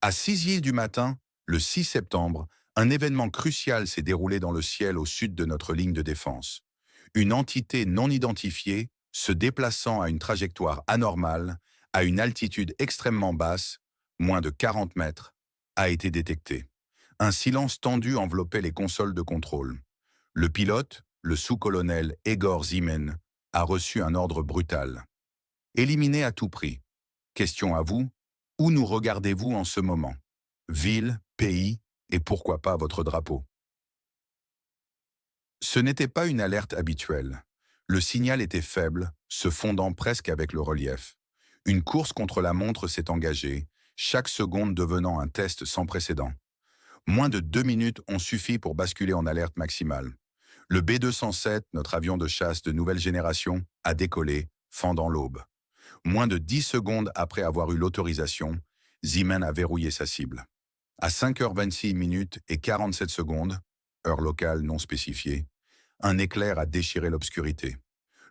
À 6 heures du matin, le 6 septembre, un événement crucial s'est déroulé dans le ciel au sud de notre ligne de défense. Une entité non identifiée, se déplaçant à une trajectoire anormale, à une altitude extrêmement basse, moins de 40 mètres, a été détectée. Un silence tendu enveloppait les consoles de contrôle. Le pilote, le sous-colonel Egor Zimen, a reçu un ordre brutal. Éliminer à tout prix. Question à vous, où nous regardez-vous en ce moment? Ville, pays et pourquoi pas votre drapeau? Ce n'était pas une alerte habituelle. Le signal était faible, se fondant presque avec le relief. Une course contre la montre s'est engagée, chaque seconde devenant un test sans précédent. Moins de 2 minutes ont suffi pour basculer en alerte maximale. Le B-207, notre avion de chasse de nouvelle génération, a décollé, fendant l'aube. Moins de 10 secondes après avoir eu l'autorisation, Zimen a verrouillé sa cible. À 5h26 et 47 secondes, heure locale non spécifiée, un éclair a déchiré l'obscurité.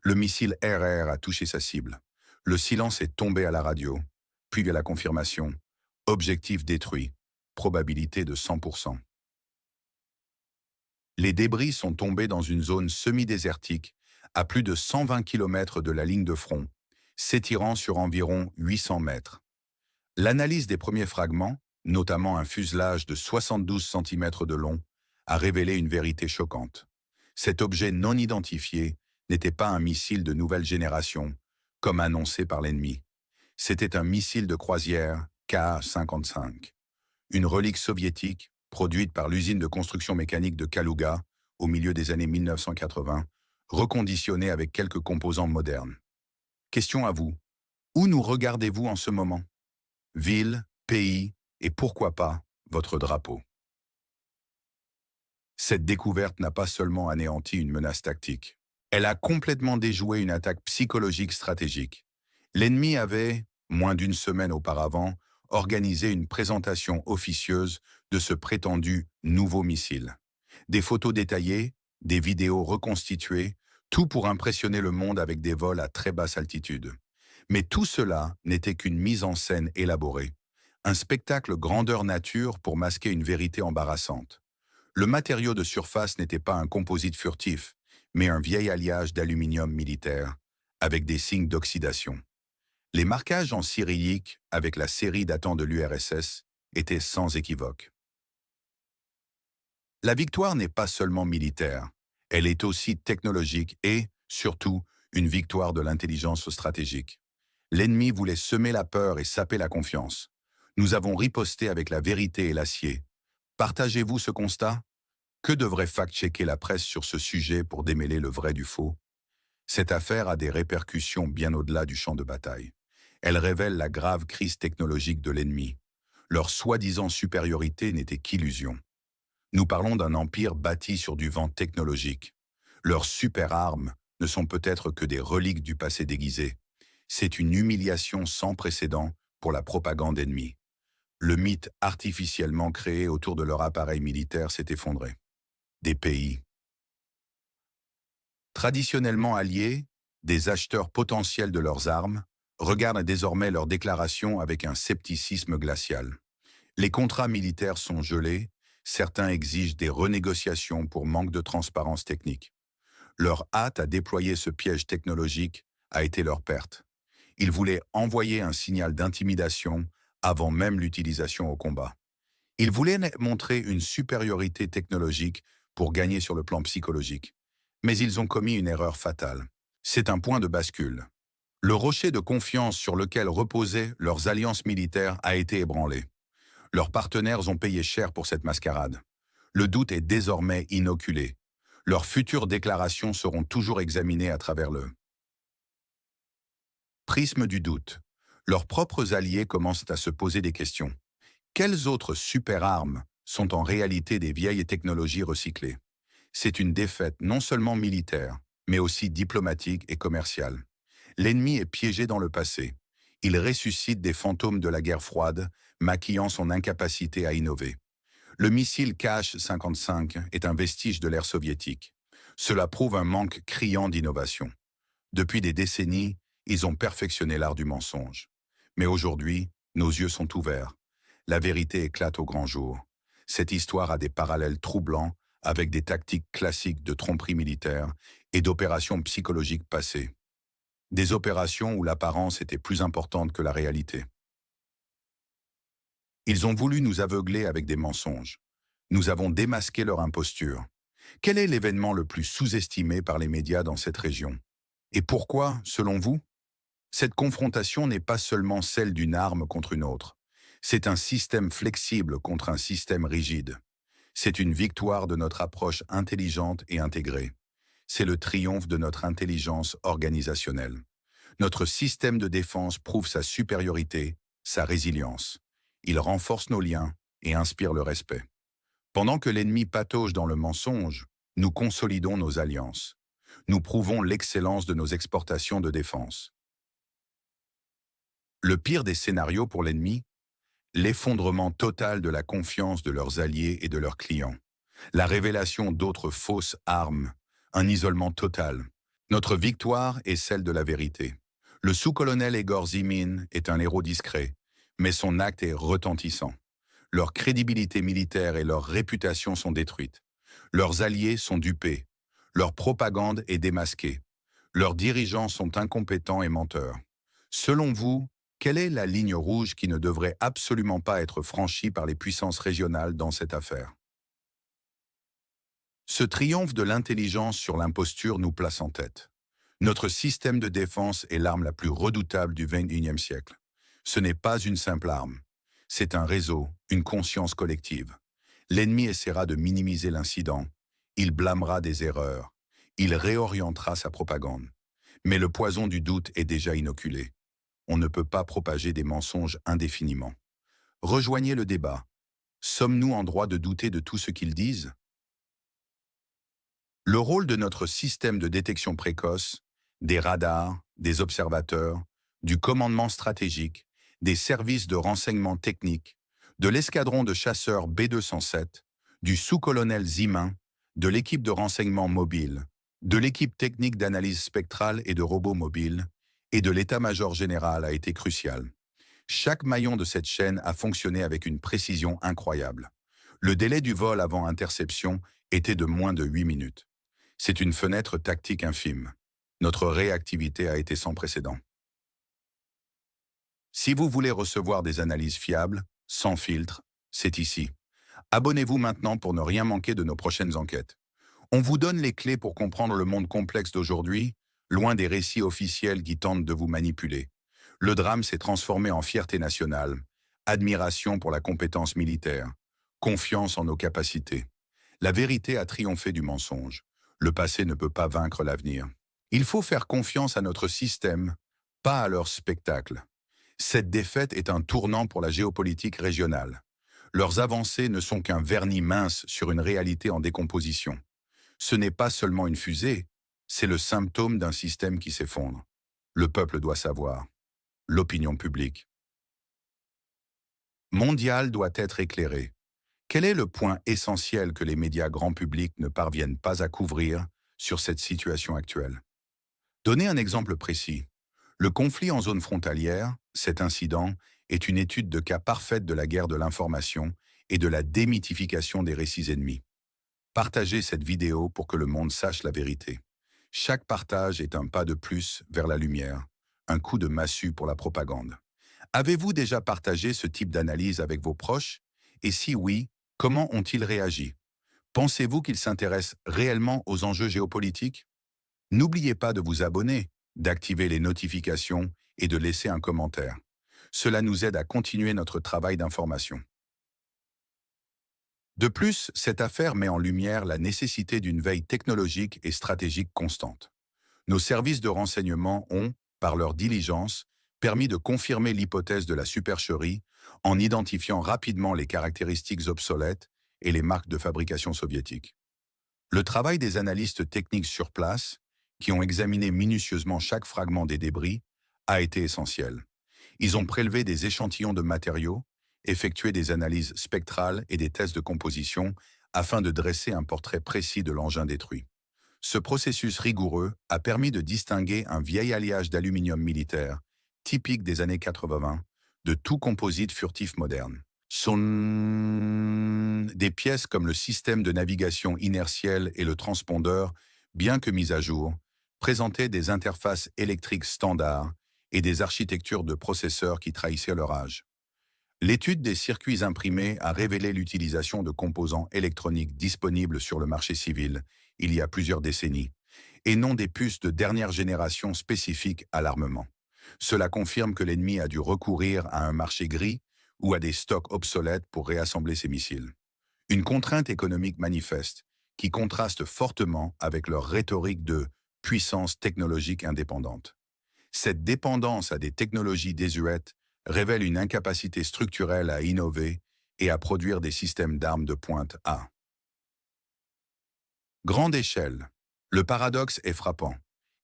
Le missile RR a touché sa cible. Le silence est tombé à la radio, puis à la confirmation. Objectif détruit. Probabilité de 100%. Les débris sont tombés dans une zone semi-désertique, à plus de 120 km de la ligne de front, s'étirant sur environ 800 mètres. L'analyse des premiers fragments, notamment un fuselage de 72 cm de long, a révélé une vérité choquante. Cet objet non identifié n'était pas un missile de nouvelle génération, comme annoncé par l'ennemi. C'était un missile de croisière Ka-55, une relique soviétique produite par l'usine de construction mécanique de Kaluga au milieu des années 1980, reconditionnée avec quelques composants modernes. Question à vous, où nous regardez-vous en ce moment? Ville, pays et pourquoi pas votre drapeau. Cette découverte n'a pas seulement anéanti une menace tactique. Elle a complètement déjoué une attaque psychologique stratégique. L'ennemi avait, moins d'une semaine auparavant, organisé une présentation officieuse de ce prétendu nouveau missile. Des photos détaillées, des vidéos reconstituées, tout pour impressionner le monde avec des vols à très basse altitude. Mais tout cela n'était qu'une mise en scène élaborée. Un spectacle grandeur nature pour masquer une vérité embarrassante. Le matériau de surface n'était pas un composite furtif, mais un vieil alliage d'aluminium militaire, avec des signes d'oxydation. Les marquages en cyrillique, avec la série datant de l'URSS, étaient sans équivoque. La victoire n'est pas seulement militaire, elle est aussi technologique et, surtout, une victoire de l'intelligence stratégique. L'ennemi voulait semer la peur et saper la confiance. Nous avons riposté avec la vérité et l'acier. Partagez-vous ce constat? Que devrait fact-checker la presse sur ce sujet pour démêler le vrai du faux? Cette affaire a des répercussions bien au-delà du champ de bataille. Elle révèle la grave crise technologique de l'ennemi. Leur soi-disant supériorité n'était qu'illusion. Nous parlons d'un empire bâti sur du vent technologique. Leurs super-armes ne sont peut-être que des reliques du passé déguisé. C'est une humiliation sans précédent pour la propagande ennemie. Le mythe artificiellement créé autour de leur appareil militaire s'est effondré. Des pays traditionnellement alliés, des acheteurs potentiels de leurs armes, regardent désormais leurs déclarations avec un scepticisme glacial. Les contrats militaires sont gelés, certains exigent des renégociations pour manque de transparence technique. Leur hâte à déployer ce piège technologique a été leur perte. Ils voulaient envoyer un signal d'intimidation avant même l'utilisation au combat. Ils voulaient montrer une supériorité technologique pour gagner sur le plan psychologique. Mais ils ont commis une erreur fatale. C'est un point de bascule. Le rocher de confiance sur lequel reposaient leurs alliances militaires a été ébranlé. Leurs partenaires ont payé cher pour cette mascarade. Le doute est désormais inoculé. Leurs futures déclarations seront toujours examinées à travers le prisme du doute. Leurs propres alliés commencent à se poser des questions. Quelles autres super-armes sont en réalité des vieilles technologies recyclées? C'est une défaite non seulement militaire, mais aussi diplomatique et commerciale. L'ennemi est piégé dans le passé. Il ressuscite des fantômes de la guerre froide, maquillant son incapacité à innover. Le missile Kh-55 est un vestige de l'ère soviétique. Cela prouve un manque criant d'innovation. Depuis des décennies, ils ont perfectionné l'art du mensonge. Mais aujourd'hui, nos yeux sont ouverts. la vérité éclate au grand jour. Cette histoire a des parallèles troublants avec des tactiques classiques de tromperie militaire et d'opérations psychologiques passées. Des opérations où l'apparence était plus importante que la réalité. Ils ont voulu nous aveugler avec des mensonges. Nous avons démasqué leur imposture. Quel est l'événement le plus sous-estimé par les médias dans cette région? Et pourquoi, selon vous? Cette confrontation n'est pas seulement celle d'une arme contre une autre. C'est un système flexible contre un système rigide. C'est une victoire de notre approche intelligente et intégrée. C'est le triomphe de notre intelligence organisationnelle. Notre système de défense prouve sa supériorité, sa résilience. Il renforce nos liens et inspire le respect. Pendant que l'ennemi patauge dans le mensonge, nous consolidons nos alliances. Nous prouvons l'excellence de nos exportations de défense. Le pire des scénarios pour l'ennemi, l'effondrement total de la confiance de leurs alliés et de leurs clients. La révélation d'autres fausses armes, un isolement total. Notre victoire est celle de la vérité. Le sous-colonel Egor Zimin est un héros discret, mais son acte est retentissant. Leur crédibilité militaire et leur réputation sont détruites. Leurs alliés sont dupés. Leur propagande est démasquée. Leurs dirigeants sont incompétents et menteurs. Selon vous, quelle est la ligne rouge qui ne devrait absolument pas être franchie par les puissances régionales dans cette affaire? Ce triomphe de l'intelligence sur l'imposture nous place en tête. Notre système de défense est l'arme la plus redoutable du XXIe siècle. Ce n'est pas une simple arme. C'est un réseau, une conscience collective. L'ennemi essaiera de minimiser l'incident. Il blâmera des erreurs. Il réorientera sa propagande. Mais le poison du doute est déjà inoculé. On ne peut pas propager des mensonges indéfiniment. Rejoignez le débat. Sommes-nous en droit de douter de tout ce qu'ils disent? Le rôle de notre système de détection précoce, des radars, des observateurs, du commandement stratégique, des services de renseignement technique, de l'escadron de chasseurs B-207, du sous-colonel Zimin, de l'équipe de renseignement mobile, de l'équipe technique d'analyse spectrale et de robots mobiles, et de l'état-major général a été crucial. Chaque maillon de cette chaîne a fonctionné avec une précision incroyable. Le délai du vol avant interception était de moins de 8 minutes. C'est une fenêtre tactique infime. Notre réactivité a été sans précédent. Si vous voulez recevoir des analyses fiables, sans filtre, c'est ici. Abonnez-vous maintenant pour ne rien manquer de nos prochaines enquêtes. On vous donne les clés pour comprendre le monde complexe d'aujourd'hui, loin des récits officiels qui tentent de vous manipuler. Le drame s'est transformé en fierté nationale, admiration pour la compétence militaire, confiance en nos capacités. La vérité a triomphé du mensonge. Le passé ne peut pas vaincre l'avenir. Il faut faire confiance à notre système, pas à leur spectacle. Cette défaite est un tournant pour la géopolitique régionale. Leurs avancées ne sont qu'un vernis mince sur une réalité en décomposition. Ce n'est pas seulement une fusée, c'est le symptôme d'un système qui s'effondre. Le peuple doit savoir. L'opinion publique mondiale doit être éclairée. Quel est le point essentiel que les médias grand public ne parviennent pas à couvrir sur cette situation actuelle? Donnez un exemple précis. Le conflit en zone frontalière, cet incident, est une étude de cas parfaite de la guerre de l'information et de la démythification des récits ennemis. Partagez cette vidéo pour que le monde sache la vérité. Chaque partage est un pas de plus vers la lumière, un coup de massue pour la propagande. Avez-vous déjà partagé ce type d'analyse avec vos proches? Et si oui, comment ont-ils réagi? Pensez-vous qu'ils s'intéressent réellement aux enjeux géopolitiques? N'oubliez pas de vous abonner, d'activer les notifications et de laisser un commentaire. Cela nous aide à continuer notre travail d'information. De plus, cette affaire met en lumière la nécessité d'une veille technologique et stratégique constante. Nos services de renseignement ont, par leur diligence, permis de confirmer l'hypothèse de la supercherie en identifiant rapidement les caractéristiques obsolètes et les marques de fabrication soviétiques. Le travail des analystes techniques sur place, qui ont examiné minutieusement chaque fragment des débris, a été essentiel. Ils ont prélevé des échantillons de matériaux, effectué des analyses spectrales et des tests de composition afin de dresser un portrait précis de l'engin détruit. Ce processus rigoureux a permis de distinguer un vieil alliage d'aluminium militaire, typique des années 80, de tout composite furtif moderne. Sont des pièces comme le système de navigation inertielle et le transpondeur, bien que mis à jour, présentaient des interfaces électriques standards et des architectures de processeurs qui trahissaient leur âge. L'étude des circuits imprimés a révélé l'utilisation de composants électroniques disponibles sur le marché civil il y a plusieurs décennies, et non des puces de dernière génération spécifiques à l'armement. Cela confirme que l'ennemi a dû recourir à un marché gris ou à des stocks obsolètes pour réassembler ses missiles. Une contrainte économique manifeste qui contraste fortement avec leur rhétorique de puissance technologique indépendante. Cette dépendance à des technologies désuètes révèle une incapacité structurelle à innover et à produire des systèmes d'armes de pointe à grande échelle. Le paradoxe est frappant.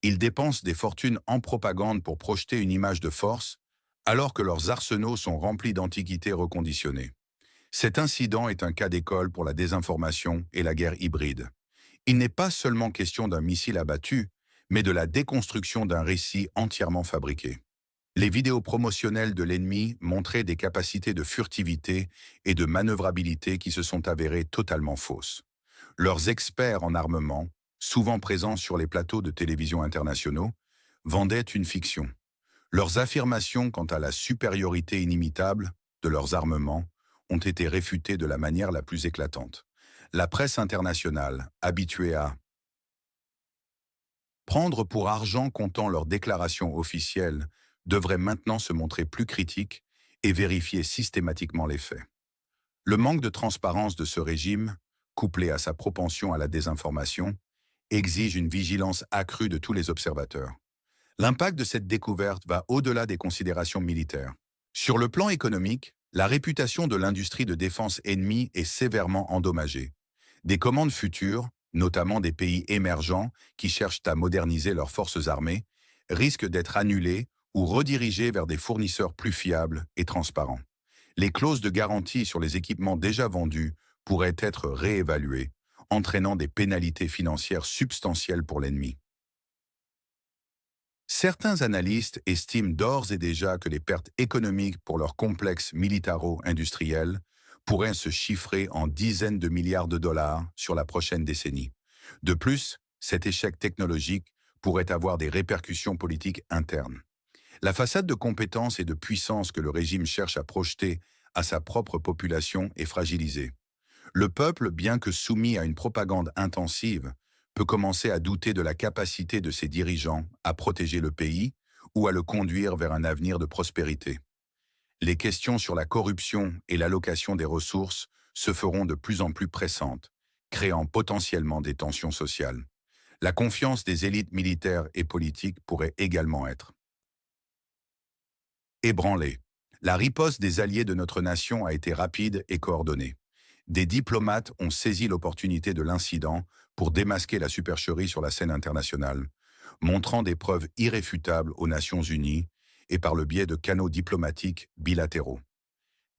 Ils dépensent des fortunes en propagande pour projeter une image de force, alors que leurs arsenaux sont remplis d'antiquités reconditionnées. Cet incident est un cas d'école pour la désinformation et la guerre hybride. Il n'est pas seulement question d'un missile abattu, mais de la déconstruction d'un récit entièrement fabriqué. Les vidéos promotionnelles de l'ennemi montraient des capacités de furtivité et de manœuvrabilité qui se sont avérées totalement fausses. Leurs experts en armement, souvent présents sur les plateaux de télévision internationaux, vendaient une fiction. Leurs affirmations quant à la supériorité inimitable de leurs armements ont été réfutées de la manière la plus éclatante. La presse internationale, habituée à prendre pour argent comptant leurs déclarations officielles, devrait maintenant se montrer plus critique et vérifier systématiquement les faits. Le manque de transparence de ce régime, couplé à sa propension à la désinformation, exige une vigilance accrue de tous les observateurs. L'impact de cette découverte va au-delà des considérations militaires. Sur le plan économique, la réputation de l'industrie de défense ennemie est sévèrement endommagée. Des commandes futures, notamment des pays émergents qui cherchent à moderniser leurs forces armées, risquent d'être annulées ou redirigées vers des fournisseurs plus fiables et transparents. Les clauses de garantie sur les équipements déjà vendus pourraient être réévaluées, entraînant des pénalités financières substantielles pour l'ennemi. Certains analystes estiment d'ores et déjà que les pertes économiques pour leur complexe militaro-industriel pourraient se chiffrer en dizaines de milliards de dollars sur la prochaine décennie. De plus, cet échec technologique pourrait avoir des répercussions politiques internes. La façade de compétence et de puissance que le régime cherche à projeter à sa propre population est fragilisée. Le peuple, bien que soumis à une propagande intensive, peut commencer à douter de la capacité de ses dirigeants à protéger le pays ou à le conduire vers un avenir de prospérité. Les questions sur la corruption et l'allocation des ressources se feront de plus en plus pressantes, créant potentiellement des tensions sociales. La confiance des élites militaires et politiques pourrait également être ébranlée. La riposte des alliés de notre nation a été rapide et coordonnée. Des diplomates ont saisi l'opportunité de l'incident pour démasquer la supercherie sur la scène internationale, montrant des preuves irréfutables aux Nations Unies et par le biais de canaux diplomatiques bilatéraux.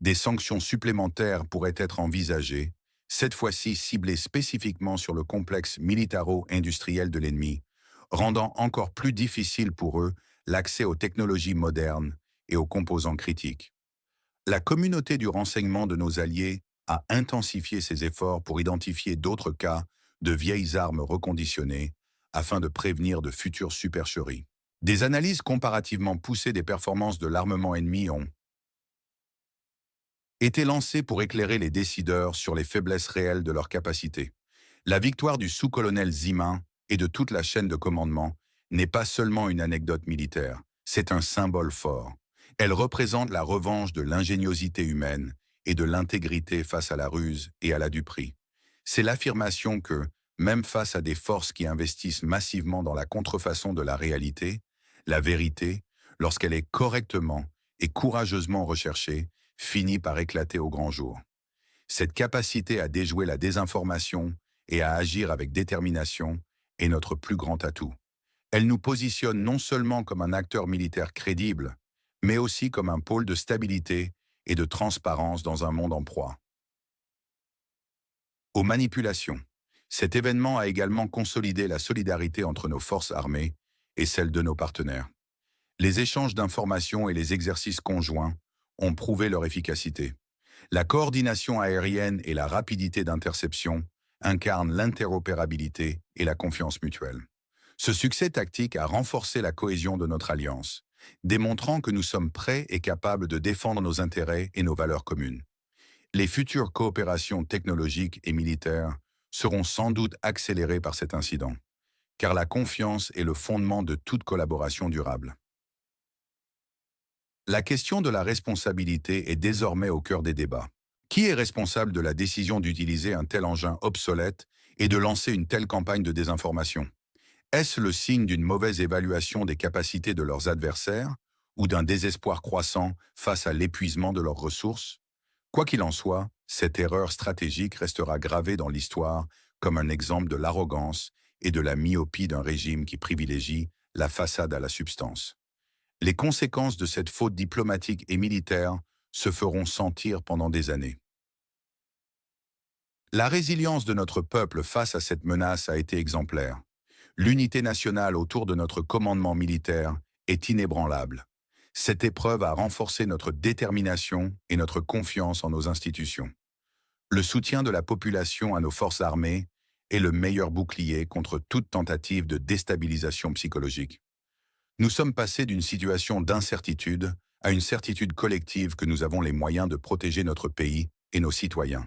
Des sanctions supplémentaires pourraient être envisagées, cette fois-ci ciblées spécifiquement sur le complexe militaro-industriel de l'ennemi, rendant encore plus difficile pour eux l'accès aux technologies modernes et aux composants critiques. La communauté du renseignement de nos alliés a intensifié ses efforts pour identifier d'autres cas de vieilles armes reconditionnées afin de prévenir de futures supercheries. Des analyses comparativement poussées des performances de l'armement ennemi ont été lancées pour éclairer les décideurs sur les faiblesses réelles de leurs capacités. La victoire du sous-colonel Zimin et de toute la chaîne de commandement n'est pas seulement une anecdote militaire, c'est un symbole fort. Elle représente la revanche de l'ingéniosité humaine et de l'intégrité face à la ruse et à la duperie. C'est l'affirmation que, même face à des forces qui investissent massivement dans la contrefaçon de la réalité, la vérité, lorsqu'elle est correctement et courageusement recherchée, finit par éclater au grand jour. Cette capacité à déjouer la désinformation et à agir avec détermination est notre plus grand atout. Elle nous positionne non seulement comme un acteur militaire crédible, mais aussi comme un pôle de stabilité et de transparence dans un monde en proie aux manipulations. Cet événement a également consolidé la solidarité entre nos forces armées et celles de nos partenaires. Les échanges d'informations et les exercices conjoints ont prouvé leur efficacité. La coordination aérienne et la rapidité d'interception incarnent l'interopérabilité et la confiance mutuelle. Ce succès tactique a renforcé la cohésion de notre alliance, démontrant que nous sommes prêts et capables de défendre nos intérêts et nos valeurs communes. Les futures coopérations technologiques et militaires seront sans doute accélérées par cet incident, car la confiance est le fondement de toute collaboration durable. La question de la responsabilité est désormais au cœur des débats. Qui est responsable de la décision d'utiliser un tel engin obsolète et de lancer une telle campagne de désinformation? Est-ce le signe d'une mauvaise évaluation des capacités de leurs adversaires ou d'un désespoir croissant face à l'épuisement de leurs ressources? Quoi qu'il en soit, cette erreur stratégique restera gravée dans l'histoire comme un exemple de l'arrogance et de la myopie d'un régime qui privilégie la façade à la substance. Les conséquences de cette faute diplomatique et militaire se feront sentir pendant des années. La résilience de notre peuple face à cette menace a été exemplaire. L'unité nationale autour de notre commandement militaire est inébranlable. Cette épreuve a renforcé notre détermination et notre confiance en nos institutions. Le soutien de la population à nos forces armées est le meilleur bouclier contre toute tentative de déstabilisation psychologique. Nous sommes passés d'une situation d'incertitude à une certitude collective que nous avons les moyens de protéger notre pays et nos citoyens.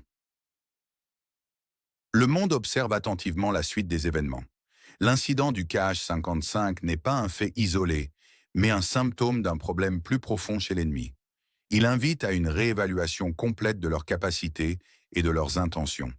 Le monde observe attentivement la suite des événements. L'incident du KH-55 n'est pas un fait isolé, mais un symptôme d'un problème plus profond chez l'ennemi. Il invite à une réévaluation complète de leurs capacités et de leurs intentions.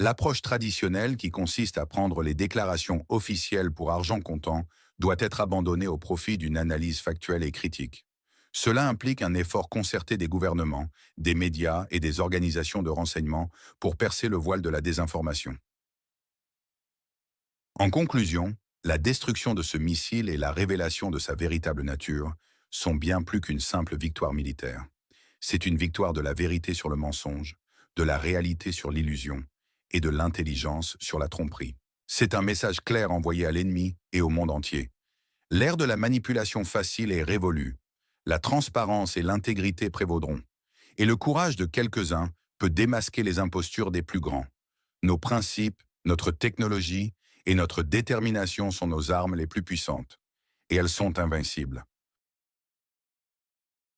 L'approche traditionnelle qui consiste à prendre les déclarations officielles pour argent comptant doit être abandonnée au profit d'une analyse factuelle et critique. Cela implique un effort concerté des gouvernements, des médias et des organisations de renseignement pour percer le voile de la désinformation. En conclusion, la destruction de ce missile et la révélation de sa véritable nature sont bien plus qu'une simple victoire militaire. C'est une victoire de la vérité sur le mensonge, de la réalité sur l'illusion et de l'intelligence sur la tromperie. C'est un message clair envoyé à l'ennemi et au monde entier. L'ère de la manipulation facile est révolue. La transparence et l'intégrité prévaudront. Et le courage de quelques-uns peut démasquer les impostures des plus grands. Nos principes, notre technologie et notre détermination sont nos armes les plus puissantes. Et elles sont invincibles.